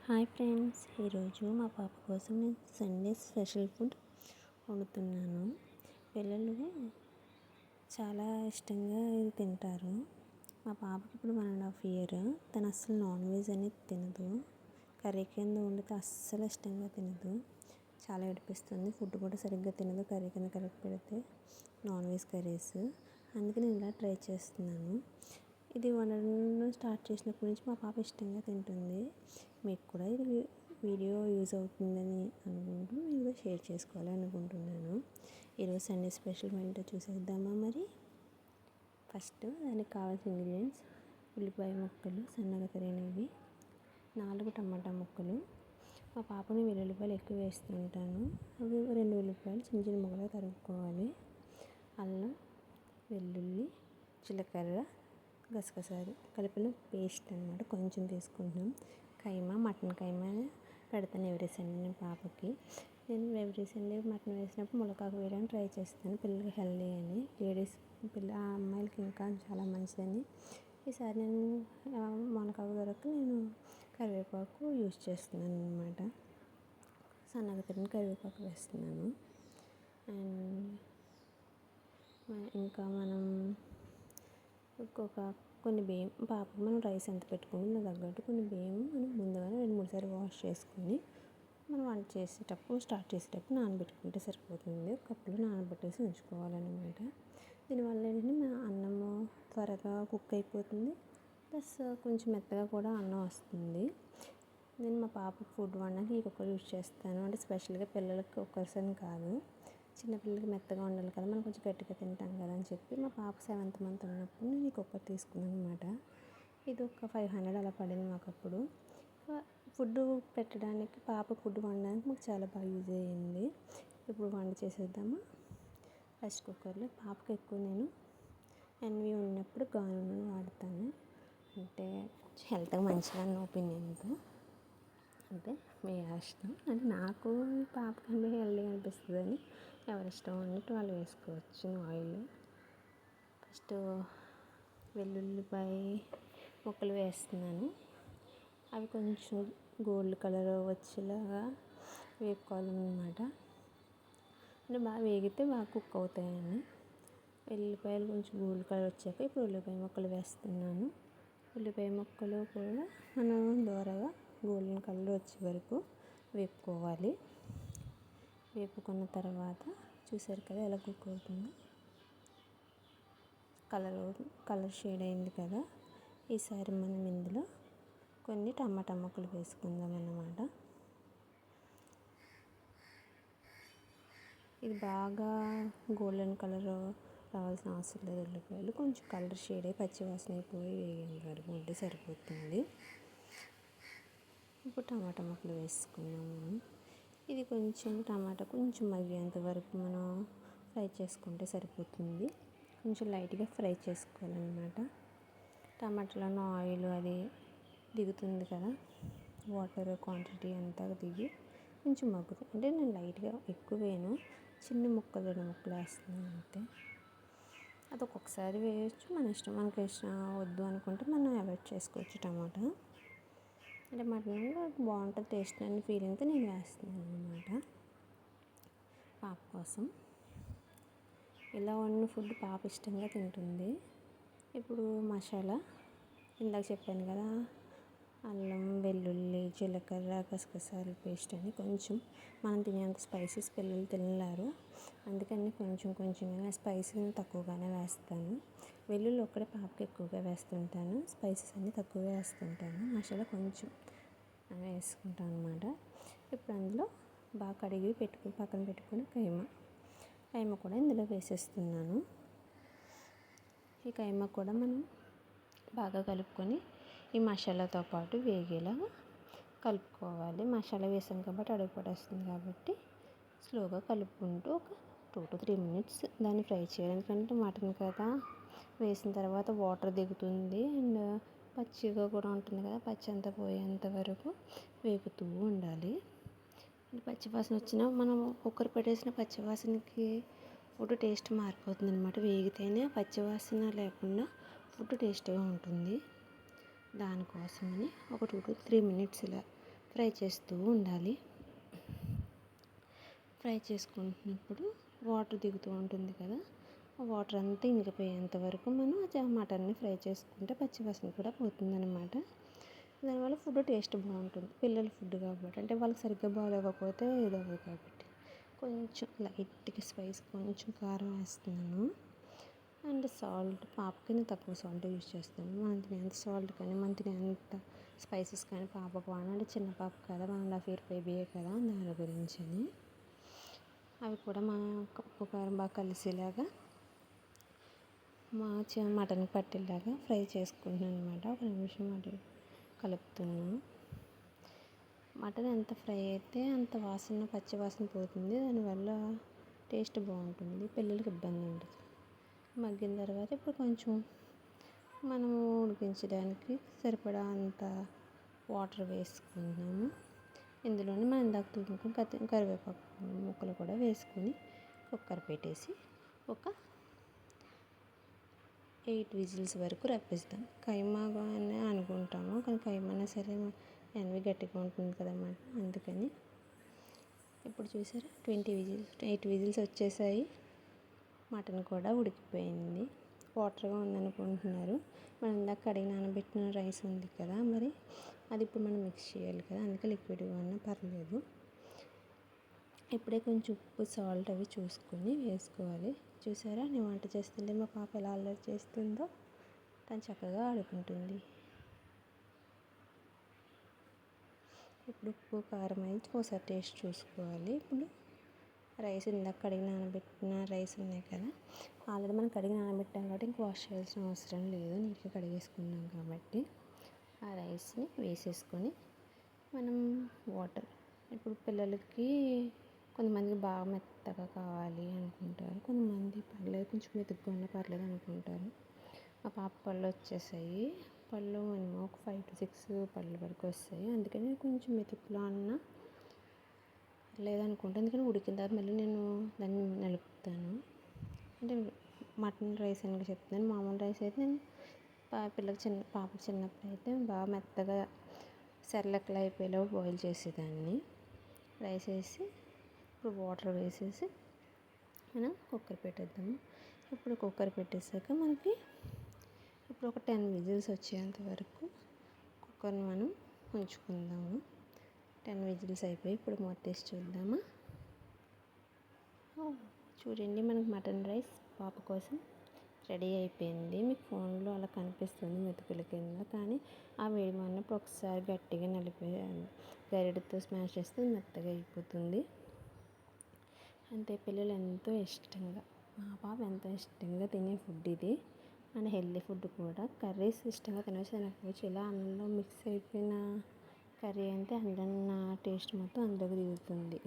Hi friends, ఈరోజు మా పాప కోసం నేను సండే స్పెషల్ ఫుడ్ వండుతున్నాను. పిల్లలు చాలా ఇష్టంగా ఇది తింటారు. మా పాపకి ఇప్పుడు 1.5 years. తను అస్సలు నాన్ వెజ్ అనేది తినదు. కర్రీ కింద వండితే అస్సలు ఇష్టంగా తినదు. చాలా ఏడిపిస్తుంది. ఫుడ్ కూడా సరిగ్గా తినదు. కర్రీ కింద కలిపి పెడితే నాన్ వెజ్ కర్రీస్. అందుకే నేను ఇలా ట్రై చేస్తున్నాను. ఇది వండడం స్టార్ట్ చేసినప్పటి నుంచి మా పాప ఇష్టంగా తింటుంది. మీకు కూడా ఇది వీడియో యూజ్ అవుతుందని అనుకుంటూ మీతో షేర్ చేసుకోవాలి అనుకుంటున్నాను. ఈరోజు సండే స్పెషల్ ఏంటో చూసేద్దామా మరి. ఫస్ట్ దానికి కావాల్సిన ఇంగ్రీడియంట్స్: ఉల్లిపాయ ముక్కలు సన్నగా తరిగినవి, 4 టమాటా ముక్కలు. మా పాపని వెల్లుల్లిపాయలు ఎక్కువ వేస్తుంటాను. అవి 2 ఉల్లిపాయలు చిన్న చిన్న ముక్కలుగా తరుక్కోవాలి. అల్లం, వెల్లుల్లి, జీలకర్ర, గసగసాలు కలిపిన పేస్ట్ అన్నమాట. కొంచెం తీసుకుంటున్నాం. కైమా, మటన్ కైమా పెడతాను ఎవ్రీ సండే పాపకి. నేను ఎవ్రీ సండే మటన్ వేసినప్పుడు ములకాకు వేయడానికి ట్రై చేస్తాను. పిల్లలకి హెల్దీ అని, లేడీస్ ఆ అమ్మాయిలకి ఇంకా చాలా మంచిదని. ఈసారి నేను మునగాకు దొరక్క నేను కరివేపాకు యూజ్ చేస్తున్నాను అన్నమాట. సన్నగా తరిగిన కరివేపాకు వేస్తున్నాను. అండ్ ఇంకా మనం కొన్ని బియ్యం, పాపకు మనం రైస్ ఎంత పెట్టుకుని నా తగ్గట్టు కొన్ని బియ్యం మనం ముందుగానే 2-3 సార్లు వాష్ చేసుకుని మనం వంట చేసేటప్పుడు స్టార్ట్ చేసేటప్పుడు నానబెట్టుకుంటే సరిపోతుంది. ఒక కప్పులో నానబెట్టేసి ఉంచుకోవాలన్నమాట. దీనివల్ల ఏంటంటే మన అన్నము త్వరగా కుక్ అయిపోతుంది, ప్లస్ కొంచెం మెత్తగా కూడా అన్నం వస్తుంది. నేను మా పాపకు ఫుడ్ వండడానికి ఈ కుక్కర్ యూజ్ చేస్తాను. అంటే స్పెషల్గా పిల్లలకి కుక్కర్స్ అని కాదు, చిన్నపిల్లలకి మెత్తగా ఉండాలి కదా, మనం కొంచెం గట్టిగా తింటాం కదా అని చెప్పి మా పాప 7th month ఉన్నప్పుడు నేను ఈ కుక్కర్ తీసుకున్నాను అనమాట. ఇది ఒక 500 అలా పడింది మాకు అప్పుడు. ఫుడ్ పెట్టడానికి, పాప ఫుడ్ వండడానికి మాకు చాలా బాగా యూజ్ అయ్యింది. ఇప్పుడు వంట చేసేద్దాము. ఫస్ట్ కుక్కర్లో పాపకి ఎక్కువ నేను ఎన్వి ఉన్నప్పుడు గాను నూనె వాడతాను. అంటే హెల్త్గా మంచిగా నా ఒపీనియన్తో. అంటే మీ ఇష్టం. అంటే నాకు పాపకంటే హెల్దీ అనిపిస్తుందని ఎవరి ఇష్టం ఉన్నట్టు వాళ్ళు వేసుకోవచ్చు. ఆయిల్ ఫస్ట్ వెల్లుల్లిపాయ ముక్కలు వేస్తున్నాను. అవి కొంచెం గోల్డ్ కలర్ వచ్చేలాగా వేపుకోవాలన్నమాట. అంటే బాగా వేగితే బాగా కుక్ అవుతాయని. వెల్లుల్లిపాయలు కొంచెం గోల్డ్ కలర్ వచ్చాక ఇప్పుడు ఉల్లిపాయ ముక్కలు వేస్తున్నాను. ఉల్లిపాయ ముక్కలు కూడా మనం దోరగా గోల్డెన్ కలర్ వచ్చే వరకు వేపుకోవాలి. వేపుకున్న తర్వాత చూసారు కదా ఎలా కుక్ అవుతుందో. కలర్ షేడ్ అయింది కదా. ఈసారి మనం ఇందులో కొన్ని టమాటా ముక్కలు వేసుకుందాం అన్నమాట. ఇది బాగా గోల్డెన్ కలర్ రావాల్సిన అవసరం లేదు. ఉల్లిపాయలు కొంచెం కలర్ షేడ్ అయ్యి పచ్చివాసన అయిపోయి వేగేంత వరకు ఉంటే సరిపోతుంది. ఇప్పుడు టమాటా ముక్కలు వేసుకున్నాము. ఇది కొంచెం టమాటా కొంచెం మగ్గేంత వరకు మనం ఫ్రై చేసుకుంటే సరిపోతుంది. కొంచెం లైట్గా ఫ్రై చేసుకోవాలన్నమాట. టమాటాలోని ఆయిల్ అది దిగుతుంది కదా, వాటర్ క్వాంటిటీ అంతా దిగి కొంచెం మగ్గుతుంది. అంటే నేను లైట్గా ఎక్కువ వేయను, చిన్న ముక్కలు 2 ముక్కలు వేస్తున్నాను అంతే. అది ఒక్కొక్కసారి వేయచ్చు, మన ఇష్టం. మనకి ఇష్టం వద్దు అనుకుంటే మనం అవాయిడ్ చేసుకోవచ్చు టమాటా. అంటే మటన్లో బాగుంటుంది టేస్ట్ అనే ఫీలింగ్తో నేను వేస్తున్నాను అన్నమాట పాప కోసం. ఇలా వండిన ఫుడ్ పాప ఇష్టంగా తింటుంది. ఇప్పుడు మసాలా ఇందాక చెప్పాను కదా, అల్లం, వెల్లుల్లి, జీలకర్ర, గసగసాలు పేస్ట్ అని కొంచెం మనం తినేంత స్పైసెస్ పిల్లలు తినలేరు. అందుకని కొంచెం స్పైసీ తక్కువగానే వేస్తాను. వెల్లుల్లి ఒక్కడే పాపకి ఎక్కువగా వేస్తుంటాను, స్పైసెస్ అన్నీ తక్కువ వేస్తుంటాను. మసాలా కొంచెం వేసుకుంటాను అన్నమాట. ఇప్పుడు అందులో బాగా కడిగి పక్కన పెట్టుకుని కైమా కూడా ఇందులో వేసేస్తున్నాను. ఈ కైమా కూడా మనం బాగా కలుపుకొని ఈ మసాలాతో పాటు వేగేలా కలుపుకోవాలి. మసాలా వేసాం కాబట్టి అడుగు పడేస్తుంది కాబట్టి స్లోగా కలుపుకుంటూ ఒక 2 to 3 minutes దాన్ని ఫ్రై చేయాలి. ఎందుకంటే మటన్ కదా, వేసిన తర్వాత వాటర్ దిగుతుంది అండ్ పచ్చిగా కూడా ఉంటుంది కదా, పచ్చి అంతా పోయేంత వరకు వేపుతూ ఉండాలి. పచ్చివాసన వచ్చినా మనం కుక్కర్ పెట్టేసిన పచ్చివాసనకి ఫుడ్ టేస్ట్ మారిపోతుంది అనమాట. వేగితేనే పచ్చివాసన లేకుండా ఫుడ్ టేస్ట్గా ఉంటుంది. దానికోసమని ఒక 2 to 3 minutes ఇలా ఫ్రై చేస్తూ ఉండాలి. ఫ్రై చేసుకుంటున్నప్పుడు వాటర్ దిగుతూ ఉంటుంది కదా, ఆ వాటర్ అంతా ఇంకిపోయేంత వరకు మనం మటన్ని ఫ్రై చేసుకుంటే పచ్చివాసన కూడా పోతుందన్నమాట. దానివల్ల ఫుడ్ టేస్ట్ బాగుంటుంది. పిల్లల ఫుడ్ కాబట్టి, అంటే వాళ్ళకి సరిగ్గా బాగోకపోతే ఇదవ్వదు కాబట్టి కొంచెం లైట్గా స్పైస్, కొంచెం కారం వేస్తున్నాను. అండ్ సాల్ట్, పాపకి నేను తక్కువ సాల్ట్ యూజ్ చేస్తాను. మనం తినేంత సాల్ట్ కానీ మనం తినేంత స్పైసెస్ కానీ పాపకు వాడిన, అంటే చిన్న పాప కదా, 1.5 year బేబీయే కదా, దాని గురించి అని అవి కూడా మా ఉప్పు కారం బాగా కలిసేలాగా మటన్ పట్టేలాగా ఫ్రై చేసుకుంటున్నాను అనమాట. ఒక నిమిషం అటు కలుపుతున్నాను. మటన్ ఎంత ఫ్రై అయితే అంత వాసన, పచ్చి వాసన పోతుంది. దానివల్ల టేస్ట్ బాగుంటుంది, పిల్లలకి ఇబ్బంది ఉండదు. మగ్గిన తర్వాత ఇప్పుడు కొంచెం మనము ఉడికించడానికి సరిపడా అంత వాటర్ వేసుకుంటున్నాము. ఇందులోనే మనం ఇందాక తురుముకుని కరివేపాకు ముక్కలు కూడా వేసుకుని కుక్కర్ పెట్టేసి ఒక 8 విజిల్స్ వరకు రప్పిస్తాం. కైమాగా అని అనుకుంటాము, కానీ కైమన్నా సరే ఎనవి గట్టిగా ఉంటుంది కదన్నమాట. అందుకని ఇప్పుడు చూసారా 8 విజిల్స్ వచ్చేసాయి. మటన్ కూడా ఉడికిపోయింది. వాటర్గా ఉందనుకుంటున్నారు. మనం ఇందాక కడిగి నానబెట్టిన రైస్ ఉంది కదా, మరి అది ఇప్పుడు మనం మిక్స్ చేయాలి కదా, అందుకే లిక్విడ్గా ఉన్నా పర్లేదు. ఇప్పుడే కొంచెం ఉప్పు, సాల్ట్ అవి చూసుకొని వేసుకోవాలి. చూసారా నేను వంట చేస్తుంటే మా పాప ఎలా అల్లరి చేస్తుందో. తను చక్కగా ఆడుకుంటుంది. ఇప్పుడు ఉప్పు, కారం అయితే ఒకసారి టేస్ట్ చూసుకోవాలి. ఇప్పుడు రైస్ ఇందాక కడిగి నానబెట్టిన రైస్ ఉన్నాయి కదా, ఆల్రెడీ మనం కడిగి నానబెట్టాం కాబట్టి ఇంక వాష్ చేయాల్సిన అవసరం లేదు, నీట్గా కడిగేసుకున్నాం కాబట్టి. ఆ రైస్ని వేసేసుకొని మనం వాటర్, ఇప్పుడు పిల్లలకి కొంతమందికి బాగా మెత్తగా కావాలి అనుకుంటారు, కొంతమంది పర్లేదు కొంచెం మెతుకుగా ఉన్నా పర్లేదు అనుకుంటారు. మా పాప పళ్ళు వచ్చేసాయి. పళ్ళు మినిమం ఒక 5 to 6 పళ్ళు వరకు వస్తాయి. అందుకని కొంచెం మెతుకులో అన్న లేదనుకుంటే, అందుకని ఉడికిన తర్వాత మళ్ళీ నేను దాన్ని నలుపుతాను. అంటే మటన్ రైస్ అని చెప్తున్నాను. మామూలు రైస్ అయితే నేను పిల్లలకి పాపకి చిన్నప్పుడు అయితే బాగా మెత్తగా సెర్లక్లా అయిపోయేలా బాయిల్ చేసేదాన్ని. రైస్ వేసి ఇప్పుడు వాటర్ వేసేసి మనం కుక్కర్ పెట్టేద్దాము. ఇప్పుడు కుక్కర్ పెట్టేసాక మనకి ఇప్పుడు ఒక 10 విజిల్స్ వచ్చేంత వరకు కుక్కర్ని మనం ఉంచుకుందాము. 10 విజిల్స్ అయిపోయి ఇప్పుడు మూత తీసి చూద్దామా. చూడండి, మనకు మటన్ రైస్ పాప కోసం రెడీ అయిపోయింది. మీకు ఫోన్లో అలా కనిపిస్తుంది మెతుకుల కింద, కానీ ఆ వేడి ఉన్నప్పుడు ఒకసారి గట్టిగా నలిపి గరిటెతో స్మాష్ చేస్తే మెత్తగా అయిపోతుంది. అంతే, పిల్లలు ఎంతో ఇష్టంగా, మా పాప ఎంతో ఇష్టంగా తినే ఫుడ్ ఇది. అండ్ హెల్దీ ఫుడ్ కూడా. కర్రీస్ ఇష్టంగా తినవచ్చు. ఇలా అన్నంలో మిక్స్ అయిపోయిన కర్రీ అంటే అందులో టేస్ట్ మొత్తం అందులోకి దిగుతుంది.